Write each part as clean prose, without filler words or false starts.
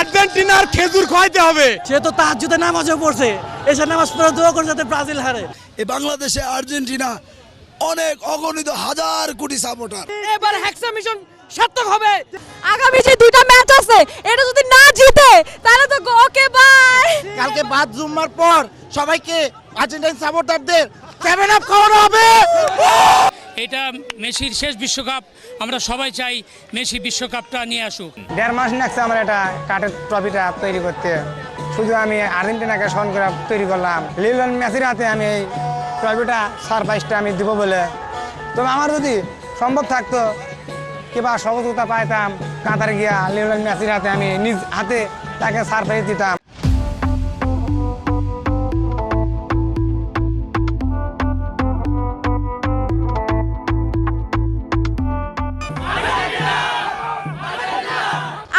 আর্জেন্টিনার খেজুর খাওয়াইতে হবে। সে তো তাহাজ্জুদে নামাজও পড়ছে, এসে নামাজ পড়ে দোয়া করে যাতে ব্রাজিল হারে। এই বাংলাদেশে আর্জেন্টিনা অনেক অগণিত হাজার কোটি সাপোর্টার। এবার হেক্সা মিশন সার্থক হবে। আগামী যে দুইটা ম্যাচ আছে এটা যদি না জিতে তাহলে তো ওকে বাই। কালকে বাদ জুম্মার পর সবাইকে আর্জেন্টাইন সাপোর্টারদের 7 আপ খাওয়ানো হবে। এটা মেসির শেষ বিশ্বকাপ, আমরা সবাই চাই মেসি বিশ্বকাপটা নিয়ে আসুক। 1.5 মাস লাগছে আমার এটা কাঠের ট্রফিটা তৈরি করতে। শুধু আমি আর্জেন্টিনাকে স্মরণ করে তৈরি করলাম। লিওনেল মেসির হাতে আমি এই ট্রফিটা সারপ্রাইজটা আমি দিব বলে। তবে আমার যদি সম্ভব থাকতো কিংবা সহযোগিতা পাইতাম, কাতারে গিয়া লিওনেল মেসির হাতে আমি নিজ হাতে তাকে সারপ্রাইজ দিতাম।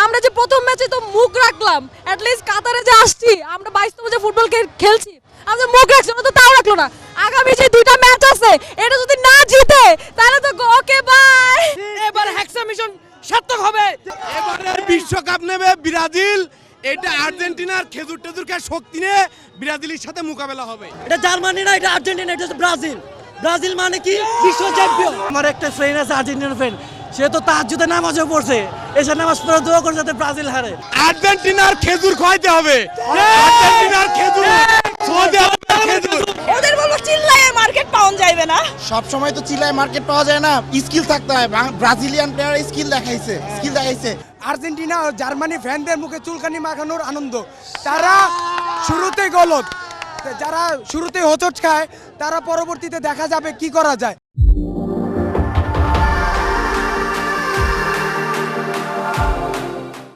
আমরা যে প্রথম ম্যাচে তো মুখ রাখলাম, অ্যাট লিস্ট কাতারে যে আসছি আমরা 22তম যে ফুটবল খেলছি, আমরা মুখ রাখছি, ওরা তো তাও রাখলো না। আগামী যে দুইটা ম্যাচ আছে এটা যদি না জিতে তাহলে তো ওকে বাই। এবার হেক্সা মিশন সার্থক হবে। এবারের বিশ্বকাপ নেবে ব্রাজিল। এটা আর্জেন্টিনার খেজুর টেজুর খায় শক্তি নিয়ে ব্রাজিলের সাথে মোকাবেলা হবে। এটা জার্মানি না, এটা আর্জেন্টিনা, এটা হচ্ছে ব্রাজিল। ব্রাজিল মানে কি? বিশ্ব চ্যাম্পিয়ন। আমার একটা ফ্রেন্ড আছে আর্জেন্টিনার ফ্রেন্ড, সে তো তাহাজ্জুদে নামাজও পড়ছে, এসে নামাজ পড়ে দোয়া করে যাতে ব্রাজিল হারে। আর্জেন্টিনার খেজুর খাওয়াইতে হবে। আর্জেন্টিনার খেজুর, সৌদি আরবের খেজুর। ওদের বলবো চিল্লায়ে মার্কেট পাওয়া যাবে না। সব সময় তো চিল্লায় মার্কেট পাওয়া যায় না, স্কিল থাকতে হয়। ব্রাজিলিয়ান প্লেয়ার স্কিল দেখাইছে। আর্জেন্টিনা ও জার্মানি ফ্যানদের মুখে চুলকানি মাখানোর আনন্দ। তারা শুরুতে গলত, যারা শুরুতে হোঁচট খায় তারা পরবর্তীতে দেখা যাবে কি করা যায়।